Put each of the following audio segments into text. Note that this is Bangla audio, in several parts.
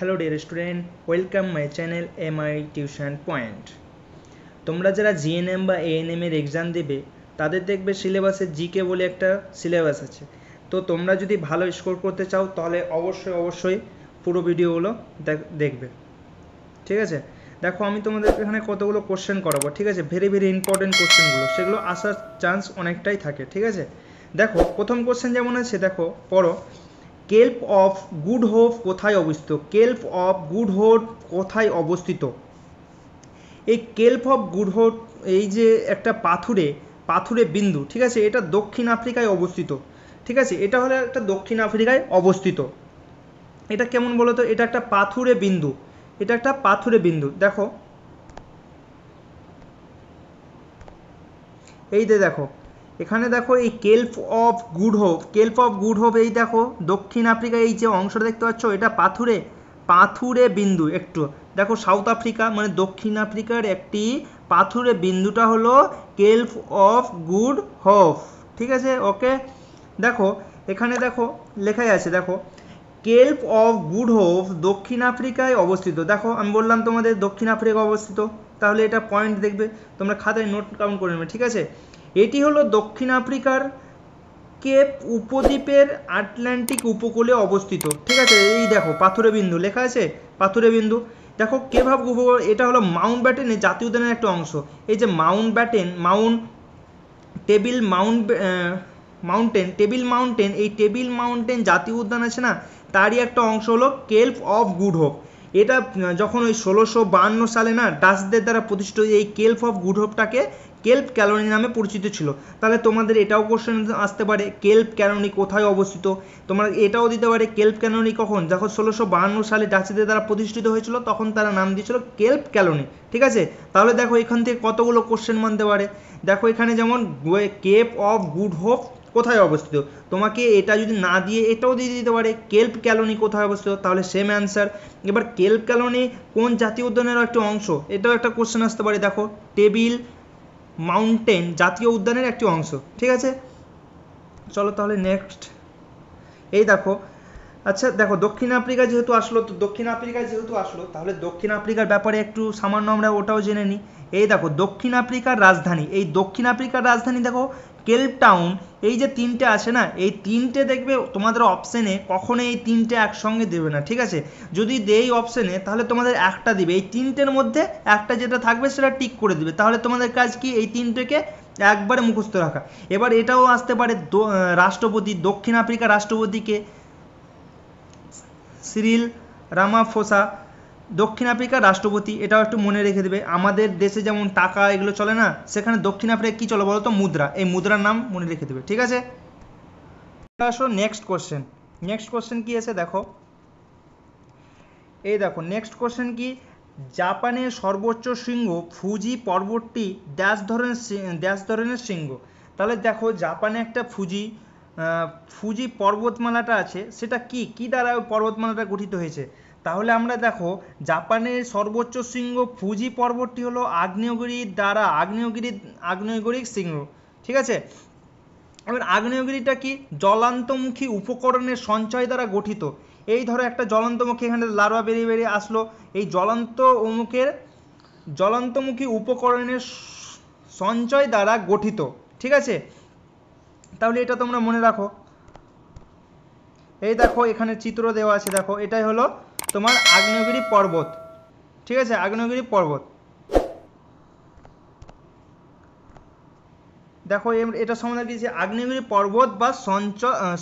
Hello dear student, welcome my channel MI tuition point. তোমরা যারা জিএনএম বা এএনএম এর এক্সাম দেবে তাদের দেখবে সিলেবাসে জিকে বলে একটা সিলেবাস আছে। তো তোমরা যদি ভালো স্কোর করতে চাও তাহলে অবশ্যই পুরো ভিডিওগুলো দেখবে, ঠিক আছে? দেখো, আমি তোমাদের এখানে কতগুলো কোশ্চেন করাবো, ঠিক আছে? ভেরি ইম্পর্টেন্ট কোশ্চেনগুলো, সেগুলো আসার চান্স অনেকটাই থাকে, ঠিক আছে? দেখো, প্রথম কোশ্চেন যেমন আছে, দেখো পড়ো। কেল্প অফ গুড হোপ কোথায় অবস্থিত? কেল্প অফ গুড হোপ কোথায় অবস্থিত? এই কেল্প অফ গুড হোপ, এই যে একটা পাথুরে বিন্দু, ঠিক আছে? এটা দক্ষিণ আফ্রিকায় অবস্থিত, ঠিক আছে? এটা হলো একটা দক্ষিণ আফ্রিকায় অবস্থিত। এটা কেমন বলো তো? এটা একটা পাথুরে বিন্দু, এটা একটা পাথুরে বিন্দু। দেখো, এই যে দেখো, এখানে দেখো এই কেল্প অফ গুড হোপ, এই দেখো দক্ষিণ আফ্রিকা, এই যে অংশটা দেখতে পাচ্ছ, এটা পাথুরে বিন্দু। একটু দেখো, সাউথ আফ্রিকা মানে দক্ষিণ আফ্রিকার একটি পাথুরে বিন্দুটা হলো কেল্প অফ গুড হোপ, ঠিক আছে? ওকে, দেখো এখানে দেখো লেখাই আছে, দেখো কেল্প অফ গুড হোপ দক্ষিণ আফ্রিকায় অবস্থিত। দেখো, আমি বললাম তোমাদের দক্ষিণ আফ্রিকা অবস্থিত, তাহলে এটা পয়েন্ট দেখবে, তোমরা খাতায় নোট কাউন্ট করে নেবে, ঠিক আছে? এটি হলো দক্ষিণ আফ্রিকার কেপ উপদ্বীপের আটলান্টিক উপকূলে অবস্থিত, ঠিক আছে? এই দেখো পাথুরে বিন্দু লেখা আছে, পাথুরে বিন্দু। দেখো কেপ অফ উপকূল, এটা হলো মাউন্ট ব্যাটেনের জাতীয় উদ্যানের একটা অংশ। এই যে টেবিল মাউন্টেন জাতীয় উদ্যান আছে না, তারই একটা অংশ হলো কেল্প অফ গুড হোপ। এটা যখন ওই 1652 সালে না ডাচদের দ্বারা প্রতিষ্ঠিত, এই কেল্প অফ গুড হোপটাকে কেল্প ক্যালোনি নামে পরিচিত ছিল। তাহলে তোমাদের এটাও কোশ্চেন আসতে পারে, কেল্প ক্যালোনি কোথায় অবস্থিত? তোমরা এটাও দিতে পারে, কেল্প ক্যালোনি কখন, যখন 1652 সালে ডাচদের দ্বারা প্রতিষ্ঠিত হয়েছিল, তখন তারা নাম দিয়েছিল কেল্প ক্যালোনি, ঠিক আছে? তাহলে দেখো এখান থেকে কতগুলো কোশ্চেন মানতে পারে। দেখো এখানে যেমন কেপ অফ গুড হোপ কোথায় অবস্থিত, তোমাকে এটা যদি না দিয়ে এটাও দিয়ে দিতে পারে কেল্প ক্যালোনি কোথায় অবস্থিত, তাহলে সেম অ্যান্সার। এবার কেল্প ক্যালোনি কোন জাতীয় উদ্যানের একটা অংশ, এটাও একটা কোশ্চেন আসতে পারে। দেখো, টেবিল মাউন্টেন জাতীয় উদ্যানের একটি অংশ, ঠিক আছে? চলো তাহলে নেক্সট, এই দেখো, আচ্ছা দেখো, দক্ষিণ আফ্রিকা যেহেতু আসলো তাহলে দক্ষিণ আফ্রিকার ব্যাপারে একটু সামান্য আমরা ওটাও জেনে নিই। এই দেখো, দক্ষিণ আফ্রিকার রাজধানী দেখো কেপ টাউন। এই যে তিনটে আছে না, এই তিনটে দেখবে তোমাদের অপশানে কখনো এই তিনটে একসঙ্গে দেবে না, ঠিক আছে? যদি দেই অপশানে, তাহলে তোমাদের একটা দিবে, এই তিনটের মধ্যে একটা যেটা থাকবে সেটা টিক করে দিবে। তাহলে তোমাদের কাজ কি? এই তিনটেকে একবারে মুখস্থ রাখা। এবার এটাও আসতে পারে, রাষ্ট্রপতি, দক্ষিণ আফ্রিকার রাষ্ট্রপতিকে সিরিল রামাফোসা, দক্ষিণ আফ্রিকার রাষ্ট্রপতি, এটাও একটু মনে রেখে দেবে। আমাদের দেশে যেমন টাকা এগুলো চলে না, সেখানে দক্ষিণ আফ্রিকা কী চলে বলো তো? মুদ্রা। এই মুদ্রার নাম মনে রেখে দেবে, ঠিক আছে? আসো নেক্সট কোশ্চেন কি আছে, দেখো এই দেখো নেক্সট কোশ্চেন কি, জাপানের সর্বোচ্চ শৃঙ্গ ফুজি পর্বতটি ড্যাশ ধরনের শৃঙ্গ। তাহলে দেখো, জাপানে একটা ফুজি পর্বতমালাটা আছে, সেটা কি দ্বারা পর্বতমালাটা গঠিত হয়েছে? তাহলে আমরা দেখো, জাপানের সর্বোচ্চ শৃঙ্গ ফুজি পর্বতটি হলো আগ্নেয়গিরির শৃঙ্গ, ঠিক আছে? এবার আগ্নেয়গিরিটা কি? জ্বলন্তমুখী উপকরণের সঞ্চয় দ্বারা গঠিত। এই ধরো একটা জ্বলন্তমুখী, এখানে লার্ভা বেরিয়ে আসলো, এই জ্বলন্তমুখী উপকরণের সঞ্চয় দ্বারা গঠিত, ঠিক আছে? তাহলে এটা তোমরা মনে রাখো। এই দেখো এখানে চিত্র দেওয়া আছে, দেখো এটাই হলো তোমার আগ্নেয়গিরি পর্বত, ঠিক আছে? আগ্নেয়গিরি পর্বত, দেখো এটা সম্বন্ধে দিয়েছে আগ্নেয়গিরি পর্বত বা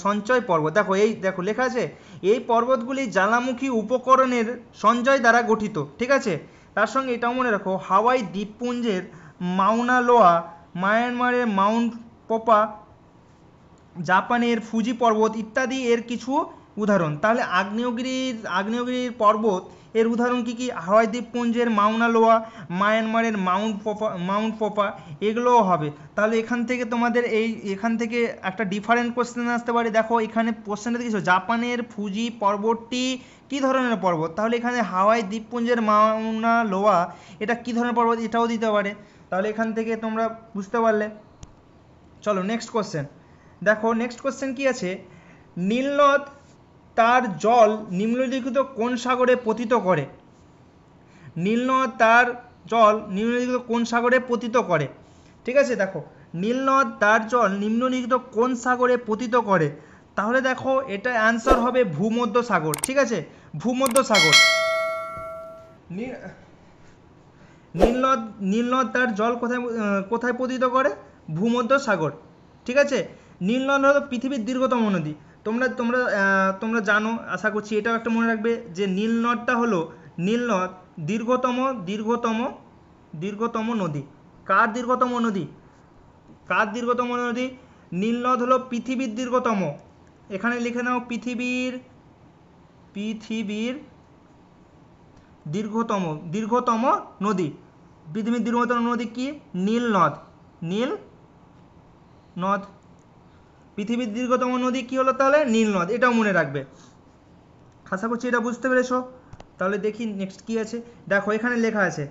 সঞ্চয় পর্বত। দেখো এই দেখো লেখা আছে, এই পর্বতগুলি জ্বালামুখী উপকরণের সঞ্চয় দ্বারা গঠিত, ঠিক আছে? তার সঙ্গে এটাও মনে রাখো, হাওয়াই দ্বীপপুঞ্জের মাউনা লোয়া, মায়ানমারের মাউন্ট পোপা, জাপানের ফুজি পর্বত ইত্যাদি এর কিছু উদাহরণ। তাহলে আগ্নেয়গিরির পর্বত এর উদাহরণ কি? হাওয়াই দ্বীপপুঞ্জের মাউনা লোয়া, মায়ানমারের মাউন্ট পোপা, এগুলোও হবে। তাহলে এখান থেকে একটা ডিফারেন্ট কোশ্চেন আসতে পারে। দেখো এখানে কোশ্চেনটা দেখেছো, জাপানের ফুজি পর্বতটি কি ধরনের পর্বত? তাহলে এখানে হাওয়াই দ্বীপপুঞ্জের মাউনা লোয়া, এটা কি ধরনের পর্বত, এটাও দিতে পারে। তাহলে এখান থেকে তোমরা বুঝতে পারলে। চলো নেক্সট কোশ্চেন, দেখো নেক্সট কোশ্চেন কি আছে, নীলনদ তার জল নিম্নলিখিত কোন সাগরে পতিত করে? নীলনদ তার জল নিম্নলিখিত কোন সাগরে পতিত করে? ঠিক আছে, দেখো নীলনদ তার জল নিম্নলিখিত কোন সাগরে পতিত করে? তাহলে দেখো এটা অ্যান্সার হবে ভূমধ্যসাগর। ঠিক আছে, ভূমধ্যসাগর। নীলনদ নীলনদ তার জল কোথায় কোথায় পতিত করে? ভূমধ্যসাগর। ঠিক আছে, নীলনদ হলো পৃথিবীর দীর্ঘতম নদী। তোমরা তোমরা তোমরা জানো, আশা করছি এটাও একটা মনে রাখবে যে নীলনদটা হলো নীলনদ দীর্ঘতম দীর্ঘতম দীর্ঘতম নদী। কার দীর্ঘতম নদী? কার দীর্ঘতম নদী? নীলনদ হলো পৃথিবীর দীর্ঘতম। এখানে লিখে নাও পৃথিবীর দীর্ঘতম দীর্ঘতম নদী। পৃথিবীর দীর্ঘতম নদী কি? নীলনদ। নীলনদ। পৃথিবীর দীর্ঘতম নদী কি হলো তাহলে? নীলনদ। এটাও মনে রাখবে। আশা করছি এটা বুঝতে পেরেছো। তাহলে দেখি নেক্সট কি আছে। দেখো এখানে লেখা আছে,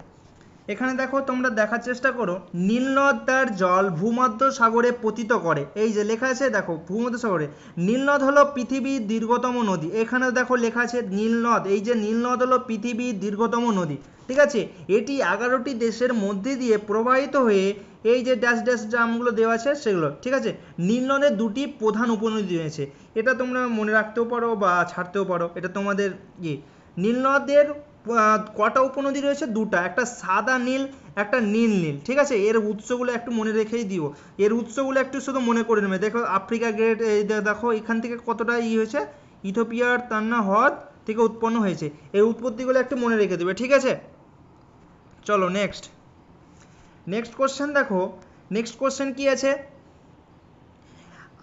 এখানে দেখো তোমরা দেখার চেষ্টা করো, নীলনদ তার জল ভূমধ্যসাগরে পতিত করে। এই যে লেখা আছে দেখো ভূমধ্যসাগরে। নীলনদ হলো পৃথিবীর দীর্ঘতম নদী। এখানে দেখো লেখা আছে নীলনদ। এই যে নীলনদ হলো পৃথিবীর দীর্ঘতম নদী। ঠিক আছে, এটি 11টি দেশের মধ্যে দিয়ে প্রবাহিত হয়ে এই যে ড্যাশ ড্যাশ জামগুলো দেওয়া আছে সেগুলো। ঠিক আছে, নীলনদের দুটি প্রধান উপনদী রয়েছে। এটা তোমরা মনে রাখতেও পারো বা ছাড়তেও পারো, এটা তোমাদের নীলনদের কটা উপনদী রয়েছে? দুটা, একটা সাদা নীল, একটা নীল নীল। ঠিক আছে, এর উৎসগুলো একটু মনে রেখেই দিও, এর উৎসগুলো একটু শুধু মনে করে নেবে। দেখো আফ্রিকা গ্রেট, এই দেখো এখান থেকে কতটা হয়েছে, ইথিওপিয়ার তান্না হ্রদ থেকে উৎপন্ন হয়েছে। এই উৎপত্তিগুলো একটু মনে রেখে দেবে। ঠিক আছে, চলো নেক্সট কোশ্চেন। দেখো নেক্সট কোশ্চেন কি আছে,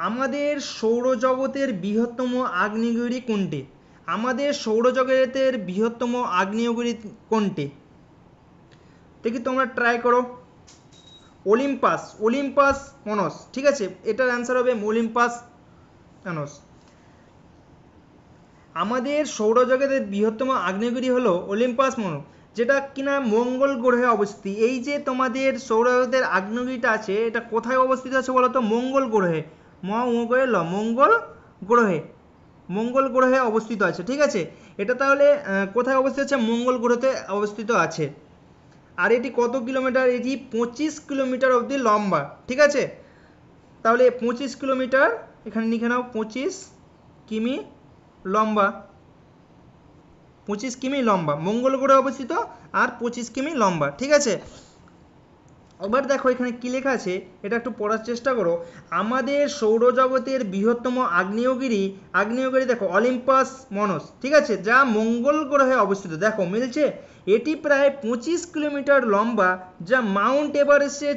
আমাদের সৌরজগতের বৃহত্তম আগ্নেয়গিরি কোনটি? আমাদের সৌরজগতের বৃহত্তম আগ্নেয়গিরি কোনটি? দেখি তোমরা ট্রাই করো। Olympus, Olympus Mons. ঠিক আছে, এটার অ্যান্সার হবে অলিম্পাস মনস। আমাদের সৌরজগতের বৃহত্তম আগ্নেয়গিরি হলো অলিম্পাস মনস, যেটা কিনা মঙ্গল গ্রহে অবস্থিত। এই যে তোমাদের সৌরজগতের আগ্নেয়গিরিটা আছে, এটা কোথায় অবস্থিত আছে বলো তো? মঙ্গল গ্রহে। মঙ্গল গ্রহে অবস্থিত আছে। ঠিক আছে, এটা তাহলে কোথায় অবস্থিত আছে? মঙ্গল গ্রহতে অবস্থিত আছে। আর এটি কত কিলোমিটার? এটি 25 কিলোমিটার অবধি লম্বা। ঠিক আছে, তাহলে 25 কিলোমিটার, এখানে লিখে নাও 25 কিমি লম্বা। 25 কিমি লম্বা, মঙ্গল গ্রহে অবস্থিত, আর 25 কিমি লম্বা। ঠিক আছে, এবার দেখো এখানে কি লেখা আছে, এটা একটু পড়ার চেষ্টা করো। আমাদের সৌরজগতের বৃহত্তম আগ্নেয়গিরি দেখো অলিম্পাস মনস। ঠিক আছে, যা মঙ্গল গ্রহে অবস্থিত। দেখো মিলছে, এটি প্রায় 25 কিলোমিটার লম্বা, যা মাউন্ট এভারেস্টের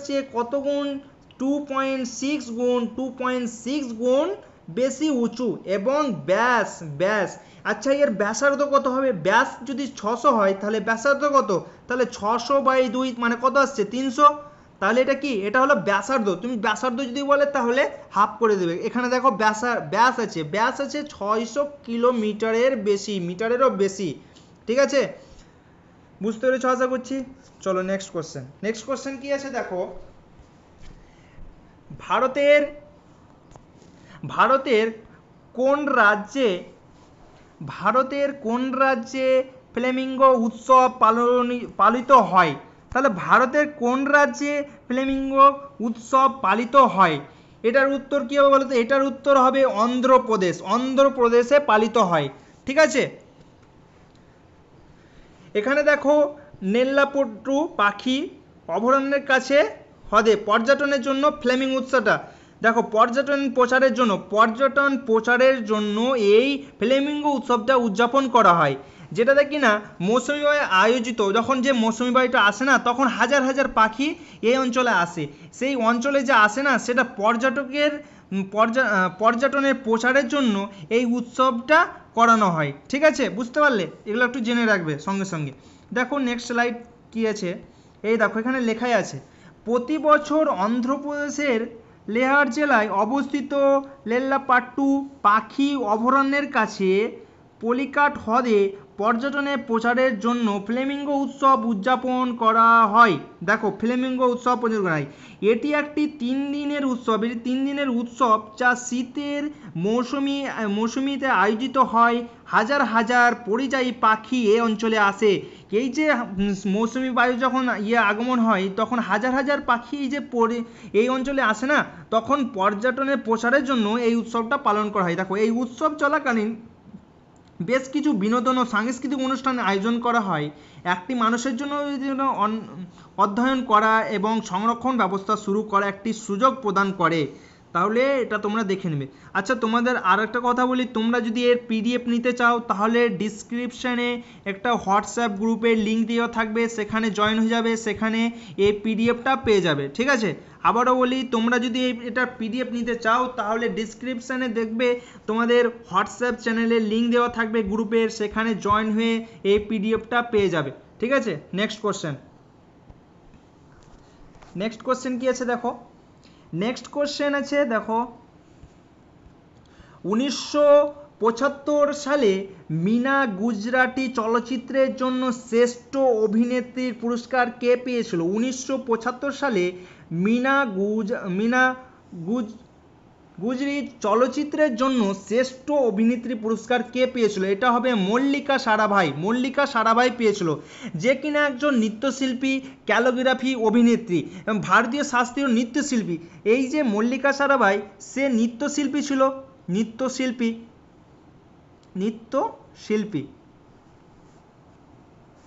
চেয়ে কত গুণ? 2.6 গুণ বেশি উঁচু। এবং ব্যাস, আচ্ছা এর ব্যাসার্ধ কত হবে? ব্যাস যদি 600 হয় তাহলে ব্যাসার্ধ কত? তাহলে 600/2 মানে কত আসছে? 300। তাহলে এটা কি? এটা হলো ব্যাসার্ধ। তুমি ব্যাসার্ধ যদি বলে তাহলে হাফ করে দেবে। এখানে দেখো ব্যাস আছে 600 কিলোমিটারের বেশি, মিটারেরও বেশি। ঠিক আছে, বুঝতে পেরেছো আশা করছি। চলো নেক্সট কোশ্চেন কি আছে দেখো, ভারতের কোন রাজ্যে ফ্লেমিঙ্গো উৎসব পালিত হয়? তাহলে ভারতের কোন রাজ্যে ফ্লেমিঙ্গো উৎসব পালিত হয়? এটার উত্তর কি হবে বলতো? এটার উত্তর হবে অন্ধ্রপ্রদেশে পালিত হয়। ঠিক আছে, এখানে দেখো নেল্লাপট্টু পাখি অভয়ারণ্যের কাছে হ্রদে পর্যটনের জন্য ফ্লেমিঙ্গো উৎসবটা, দেখো পর্যটন প্রচারের জন্য এই ফ্লেমিঙ্গো উৎসবটা উদযাপন করা হয়, যেটাতে কিনা মৌসুমি বায়ু আয়োজিত। যখন যে মৌসুমি বায়ুটা আসে না, তখন হাজার হাজার পাখি এই অঞ্চলে আসে। সেই অঞ্চলে যে আসে না, সেটা পর্যটনের প্রচারের জন্য এই উৎসবটা করানো হয়। ঠিক আছে, বুঝতে পারলে? এগুলো একটু জেনে রাখবে সঙ্গে সঙ্গে। দেখো নেক্সট স্লাইড কি আছে, এই দেখো এখানে লেখাই আছে, প্রতি বছর অন্ধ্রপ্রদেশের লেহার জেলায় অবস্থিত লেল্লাপাট্টু পাখি অভয়ারণ্যের কাছে পলিকাট হ্রদে পর্যটনে প্রচারের জন্য ফ্লেমিঙ্গো উৎসব উদযাপন করা হয়। দেখো ফ্লেমিঙ্গো উৎসব উদযাপন করা হয়। এটি একটি 3 দিনের উৎসব, এটি 3 দিনের উৎসব যা শীতের মৌসুমিতে আয়োজিত হয়। হাজার হাজার পরিযায়ী পাখি এ অঞ্চলে আসে। এই যে মৌসুমি বায়ু যখন আগমন হয় তখন হাজার হাজার পাখি এই অঞ্চলে আসে না, তখন পর্যটনের প্রসারের জন্য এই উৎসবটা পালন করা হয়। দেখো এই উৎসব চলাকালীন বেশ কিছু বিনোদন ও সাংস্কৃতিক অনুষ্ঠান আয়োজন করা হয়। একটি মানুষের জন্য অধ্যয়ন করা এবং সংরক্ষণ ব্যবস্থা শুরু করা একটি সুযোগ প্রদান করে। তাহলে এটা তোমরা দেখে নেবে। আচ্ছা তোমাদের আর একটা কথা বলি, তোমরা যদি এর পিডিএফ নিতে চাও তাহলে ডিসক্রিপশানে একটা হোয়াটসঅ্যাপ গ্রুপের লিঙ্ক দেওয়া থাকবে, সেখানে জয়েন হয়ে যাবে, সেখানে এই পিডিএফটা পেয়ে যাবে। ঠিক আছে, আবারও বলি, তোমরা যদি এটার পিডিএফ নিতে চাও তাহলে ডিসক্রিপশানে দেখবে তোমাদের হোয়াটসঅ্যাপ চ্যানেলের লিঙ্ক দেওয়া থাকবে গ্রুপের, সেখানে জয়েন হয়ে এই পিডিএফটা পেয়ে যাবে। ঠিক আছে, নেক্সট কোশ্চেন কি আছে দেখো। নেক্সট কোশ্চেন আছে দেখো, 1975 সালে মিনা গুজরাটি চলচ্চিত্রের জন্য শ্রেষ্ঠ অভিনেত্রীর পুরস্কার কে পেয়েছিল? 1975 সালে মিনা গুজরি চলচ্চিত্রের জন্য শ্রেষ্ঠ অভিনেত্রী পুরস্কার কে পেয়েছিল? এটা হবে মল্লিকা সারাভাই। মল্লিকা সারাভাই পেয়েছিল, যে কিনা একজন নৃত্যশিল্পী, ক্যালিগ্রাফি অভিনেত্রী এবং ভারতীয় শাস্ত্রীয় নৃত্যশিল্পী। এই যে মল্লিকা সারাভাই, সে নৃত্যশিল্পী ছিল,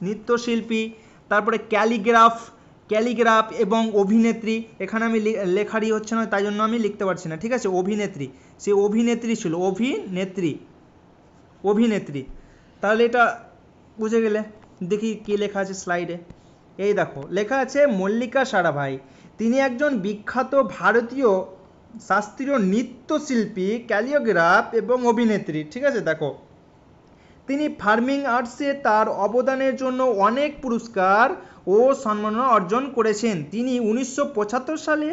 নৃত্যশিল্পী, তারপরে ক্যালিগ্রাফ এবং অভিনেত্রী। এখানে আমি লেখারই হচ্ছে না, তাই জন্য আমি লিখতে পারছি না। ঠিক আছে, অভিনেত্রী, সে অভিনেত্রী ছিল, অভিনেত্রী। তাহলে এটা বুঝে গেলে। দেখি কি লেখা আছে স্লাইডে। এই দেখো লেখা আছে মল্লিকা সারাভাই, তিনি একজন বিখ্যাত ভারতীয় শাস্ত্রীয় নৃত্যশিল্পী, ক্যালিওগ্রাফ এবং অভিনেত্রী। ঠিক আছে, দেখো তিনি পারফর্মিং আর্টসে তার অবদানের জন্য অনেক পুরস্কার ও সম্মাননা অর্জন করেছেন। তিনি 1975 সালে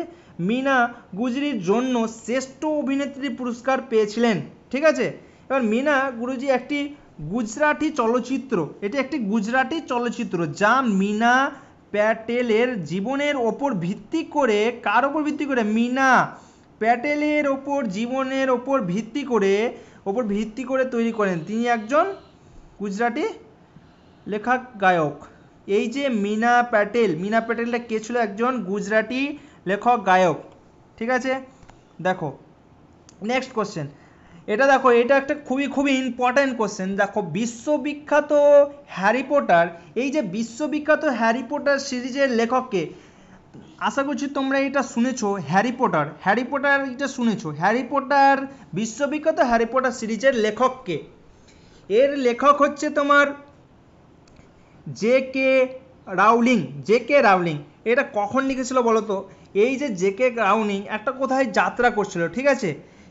মিনা গুজরির জন্য শ্রেষ্ঠ অভিনেত্রী পুরস্কার পেয়েছিলেন। ঠিক আছে, এবার মিনা গুরুজি একটি গুজরাটি চলচ্চিত্র, এটি একটি গুজরাটি চলচ্চিত্র যা মিনা প্যাটেলের জীবনের ওপর ভিত্তি করে, কার ওপর ভিত্তি করে? মিনা প্যাটেলের ওপর জীবনের ওপর ভিত্তি করে তৈরি করেন। তিনি একজন গুজরাটি লেখক গায়ক। এই যে মিনা প্যাটেলটা কে ছিল? একজন গুজরাটি লেখক গায়ক। ঠিক আছে, দেখো নেক্সট কোশ্চেন। এটা দেখো, এটা একটা খুবই ইম্পর্ট্যান্ট কোশ্চেন। দেখো বিশ্ববিখ্যাত হ্যারি পটার, এই যে বিশ্ববিখ্যাত হ্যারি পটার সিরিজের লেখককে, আশা করছি তোমরা এটা শুনেছো, হ্যারি পটার এটা শুনেছো। বিশ্ববিখ্যাত হ্যারি পটার সিরিজের লেখককে, এর লেখক হচ্ছে তোমার জে.কে. রাউলিং। এটা কখন লিখেছিল বলো তো? এই যে জে.কে. রাউলিং একটা কোথায় যাত্রা করছিল, ঠিক আছে,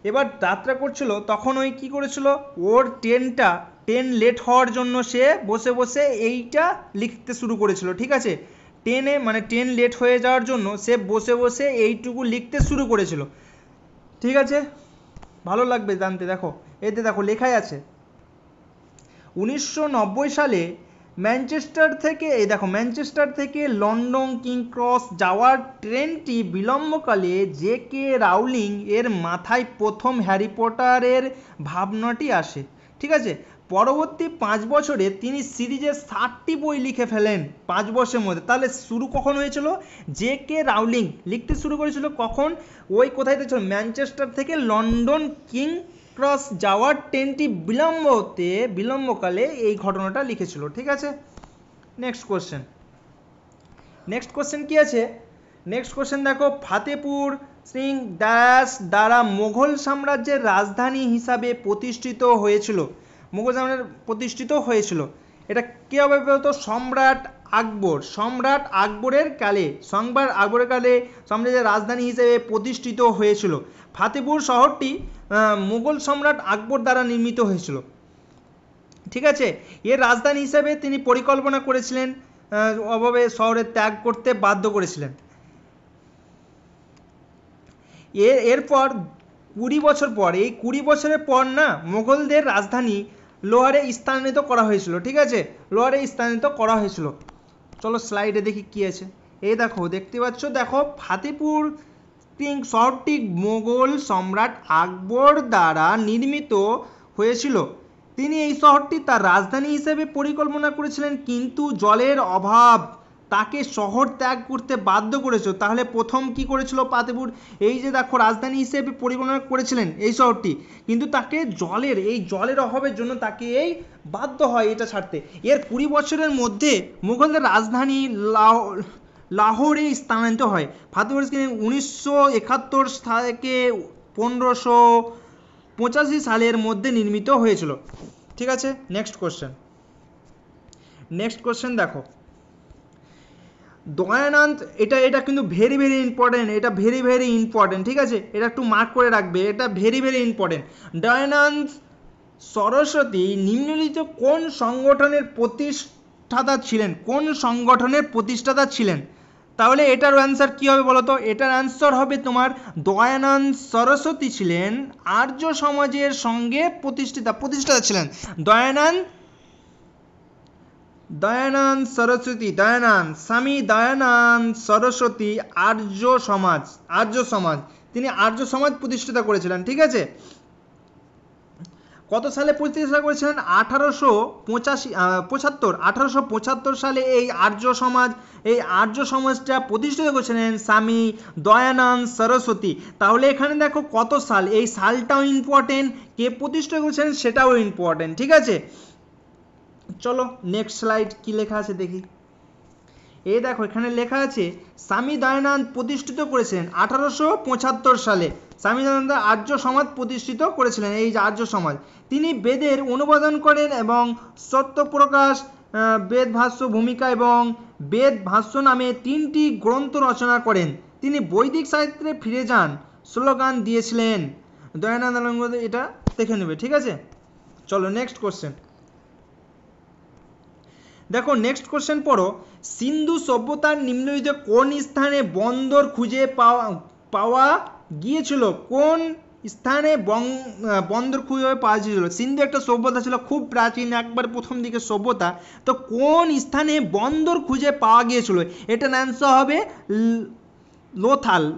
এবার যাত্রা করছিল, তখন ওই কি করেছিল, ওর ট্রেন লেট হওয়ার জন্য সে বসে এইটা লিখতে শুরু করেছিল। ঠিক আছে, ট্রেন লেট হয়ে যাওয়ার জন্য সে বসে এইটুকু লিখতে শুরু করেছিল। ঠিক আছে, ভালো লাগবে জানতে। দেখো এতে দেখো লেখাই আছে 1990 সালে ম্যানচেস্টার থেকে লন্ডন কিং ক্রস যাওয়ার ট্রেনটি বিলম্বকালে জে.কে. রাউলিং এর মাথায় প্রথম হ্যারি পটারের ভাবনাটি আসে। ঠিক আছে, পরবর্তী 5 বছরে তিনি সিরিজের 60টি বই লিখে ফেলেন 5 বছরের মধ্যে। তাহলে শুরু কখন হয়েছিল? জে.কে. রাউলিং লিখতে শুরু করেছিল কখন? ওই কোথায় ছিল, ম্যানচেস্টার থেকে লন্ডন কিং ক্রস যাওয়ার ট্রেনটি বিলম্বকালে এই ঘটনাটা লিখেছিল। ঠিক আছে, নেক্সট কোশ্চেন কি আছে? নেক্সট কোশ্চেন দেখো, ফতেপুর সিং দ্বারা মুঘল সাম্রাজ্যের রাজধানী হিসাবে প্রতিষ্ঠিত হয়েছিল। এটা কি হবে বলতো? সম্রাট আকবরের কালে সাম্রাজ্যের রাজধানী হিসেবে প্রতিষ্ঠিত হয়েছিল। ফতেপুর শহরটি মুঘল সম্রাট আকবর দ্বারা নির্মিত হয়েছিল। ঠিক আছে, এর রাজধানী হিসেবে তিনি পরিকল্পনা করেছিলেন, অভাবে শহরে ত্যাগ করতে বাধ্য করেছিলেন। এরপর 20 বছরের পর না মুঘলদের রাজধানী লোহারে স্থানান্তরিত করা হয়েছিল, ঠিক আছে, লোহারে স্থানান্তরিত করা হয়েছিল। চলো স্লাইডে দেখি কি আছে। এই দেখো, দেখতে পাচ্ছ, দেখো ফাতেপুর শহরটি মোগল সম্রাট আকবর দ্বারা নির্মিত হয়েছিল। তিনি এই শহরটি তার রাজধানী হিসেবে পরিকল্পনা করেছিলেন, কিন্তু জলের অভাব তাকে শহর ত্যাগ করতে বাধ্য করেছিল। তাহলে প্রথম কি করেছিল ফাতেপুর, এই যে দেখো রাজধানী হিসেবে পরিকল্পনা করেছিলেন এই শহরটি, কিন্তু তাকে জলের অভাবের জন্য তাকে বাধ্য হয় এটা ছাড়তে। এর 20 বছরের মধ্যে মুঘলদের রাজধানী লাহোরে স্থানান্তরিত হয়। ফাতেপুর 1971 থেকে 1585 সালের মধ্যে নির্মিত হয়েছিল, ঠিক আছে। নেক্সট কোশ্চেন দেখো, দয়ানন্দ, এটা কিন্তু ভেরি ইম্পর্টেন্ট, এটা ভেরি ইম্পর্টেন্ট, ঠিক আছে, এটা একটু মার্ক করে রাখবে, এটা ভেরি ইম্পর্টেন্ট। দয়ানন্দ সরস্বতী নিম্নলিখিত কোন সংগঠনের প্রতিষ্ঠাতা ছিলেন? তাহলে এটার অ্যান্সার কি হবে বলো তো? এটার অ্যান্সার হবে তোমার দয়ানন্দ সরস্বতী ছিলেন আর্য সমাজের সঙ্গে প্রতিষ্ঠাতা ছিলেন। স্বামী দয়ানন্দ সরস্বতী আর্য সমাজ, তিনি আর্য সমাজ প্রতিষ্ঠাতা করেছিলেন, ঠিক আছে। কত সালে প্রতিষ্ঠা করেছিলেন? 1875 সালে এই আর্য সমাজটা প্রতিষ্ঠিত করেছিলেন স্বামী দয়ানন্দ সরস্বতী। তাহলে এখানে দেখো কত সাল, এই সালটাও ইম্পর্টেন্ট, কে প্রতিষ্ঠা করেছিলেন সেটাও ইম্পর্টেন্ট, ঠিক আছে। চলো নেক্সট স্লাইড কি লেখা আছে দেখি। এই দেখো এখানে লেখা আছে স্বামী দয়ানন্দ প্রতিষ্ঠিত করেছিলেন 1875 সালে। স্বামী দয়ানন্দ আর্য সমাজ প্রতিষ্ঠিত করেছিলেন, এই যে আর্য সমাজ। তিনি বেদের অনুবাদন করেন এবং সত্যপ্রকাশ, বেদ ভাষ্য, ভূমিকা এবং বেদ ভাষ্য নামে 3টি গ্রন্থ রচনা করেন। তিনি বৈদিক সাহিত্যে ফিরে যান স্লোগান দিয়েছিলেন। দয়ানন্দ, এটা দেখে নেবে, ঠিক আছে। চলো নেক্সট কোশ্চেন দেখো, নেক্সট কোশ্চেন পড়ো। সিন্ধু সভ্যতার নিম্নলিখিত কোন স্থানে বন্দর খুঁজে পাওয়া গিয়েছিল? কোন স্থানে বন্দর খুঁজে পাওয়া গিয়েছিল? সিন্ধু একটা সভ্যতা ছিল, খুব প্রাচীন, একবার প্রথম দিকে সভ্যতা। তো কোন স্থানে বন্দর খুঁজে পাওয়া গিয়েছিল? এটার অ্যান্সার হবে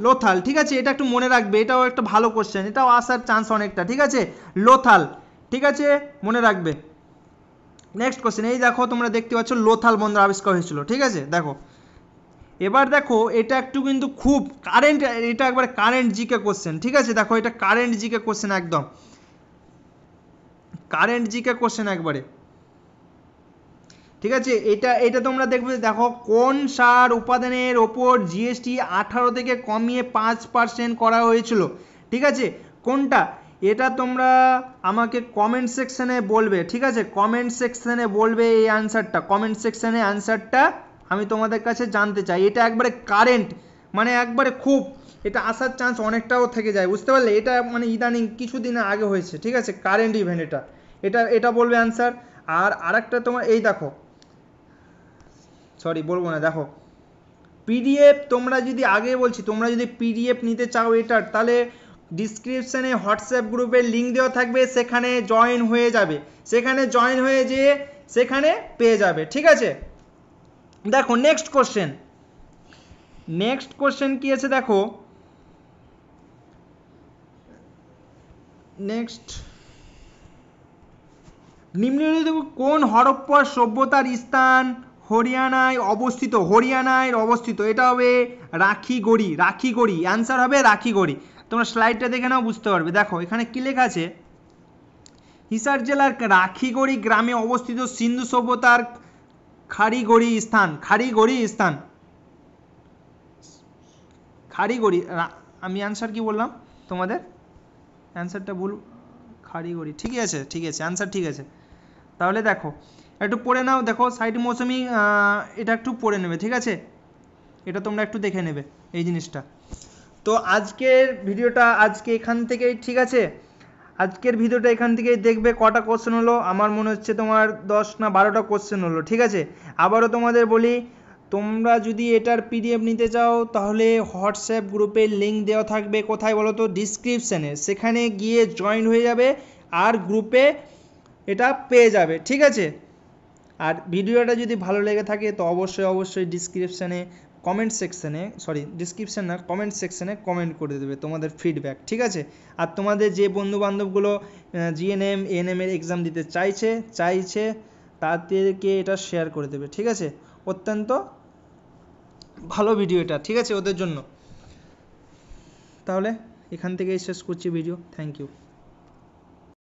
লোথাল, ঠিক আছে। এটা একটু মনে রাখবে, এটাও একটা ভালো কোশ্চেন, এটাও আসার চান্স অনেকটা, ঠিক আছে। লোথাল, ঠিক আছে, মনে রাখবে। নেক্সট কোশ্চেন, এই দেখো তোমরা দেখতে পাচ্ছ লোথাল বন্দর আবিষ্কার হয়েছিল, ঠিক আছে। দেখো এবার দেখো, এটা একটু কিন্তু খুব কারেন্ট, এটা একবার কারেন্ট জিকে কোশ্চেন, ঠিক আছে। দেখো এটা কারেন্ট জিকে কোশ্চেন, একদম কারেন্ট জিকে কোশ্চেন একবারে, ঠিক আছে। এটা তোমরা দেখবে, দেখো কোন সার উপাদানের ওপর জিএসটি 18 থেকে কমিয়ে 5% করা হয়েছিল, ঠিক আছে, কোনটা? এটা তোমরা আমাকে কমেন্ট সেকশনে বলবে, ঠিক আছে, কমেন্ট সেকশনে বলবে এই অ্যান্সারটা, কমেন্ট সেকশনে অ্যান্সারটা আমি তোমাদের কাছে জানতে চাই। এটা একবারে কারেন্ট, মানে একবারে খুব, এটা আসার চান্স অনেকটাও থেকে যায়, বুঝতে পারলে। এটা মানে ইদানিং কিছুদিন আগে হয়েছে, ঠিক আছে, কারেন্ট ইভেন্ট এটা বলবে অ্যান্সার। আর আরেকটা তোমার, এই দেখো, সরি বলবো না, দেখো পিডিএফ, তোমরা যদি আগে বলছি, তোমরা যদি পিডিএফ নিতে চাও এটার, তাহলে ডিসক্রিপশানে হোয়াটসঅ্যাপ গ্রুপের লিঙ্ক দেওয়া থাকবে, সেখানে জয়েন হয়ে যাবে, সেখানে পেয়ে যাবে, ঠিক আছে। দেখো নেক্সট কোশ্চেন কি আছে দেখো, নেক্সট, নিম্নলিখিত কোন হরপ্পা সভ্যতার স্থান হরিয়ানায় অবস্থিত? এটা হবে রাখিগড়ি, অ্যান্সার হবে রাখিগড়ি। তোমরা স্লাইডটা দেখে নাও, বুঝতে পারবে। দেখো এখানে কি লেখা আছে, হিসার জেলার রাখিগড়ি গ্রামে অবস্থিত সিন্ধু সভ্যতার খাড়িগড়ি স্থান, আমি অ্যান্সার কি বললাম তোমাদের, অ্যান্সারটা ভুল, খাড়িগড়ি, ঠিক আছে, অ্যান্সার ঠিক আছে। তাহলে দেখো একটু পড়ে নাও, দেখো সাইড মৌসুমি, এটা একটু পড়ে নেবে, ঠিক আছে, এটা তোমরা একটু দেখে নেবে এই জিনিসটা। তো আজকের ভিডিওটা এখান থেকেই, ঠিক আছে, আজকের ভিডিওটা এখান থেকেই দেখবে। কটা কোশ্চেন হলো? আমার মনে হচ্ছে তোমার 10 না 12টা কোশ্চেন হলো, ঠিক আছে। আবারও তোমাদের বলি, তোমরা যদি এটার পিডিএফ নিতে চাও তাহলে হোয়াটসঅ্যাপ গ্রুপের লিঙ্ক দেওয়া থাকবে, কোথায় বলো তো? ডিসক্রিপশানে, সেখানে গিয়ে জয়েন হয়ে যাবে। আর গ্রুপে এটা পেয়ে যাবে, ঠিক আছে। আর ভিডিওটা যদি ভালো লেগে থাকে তো অবশ্যই ডিসক্রিপশানে কমেন্ট সেকশানে কমেন্ট করে দেবে তোমাদের ফিডব্যাক, ঠিক আছে। আর তোমাদের যে বন্ধুবান্ধবগুলো জিএনএম এএনএম এর এক্সাম দিতে চাইছে তাদেরকে এটা শেয়ার করে দেবে, ঠিক আছে। অত্যন্ত ভালো ভিডিও এটা, ঠিক আছে, ওদের জন্য। তাহলে এখান থেকেই শেষ করছি ভিডিও। Thank you.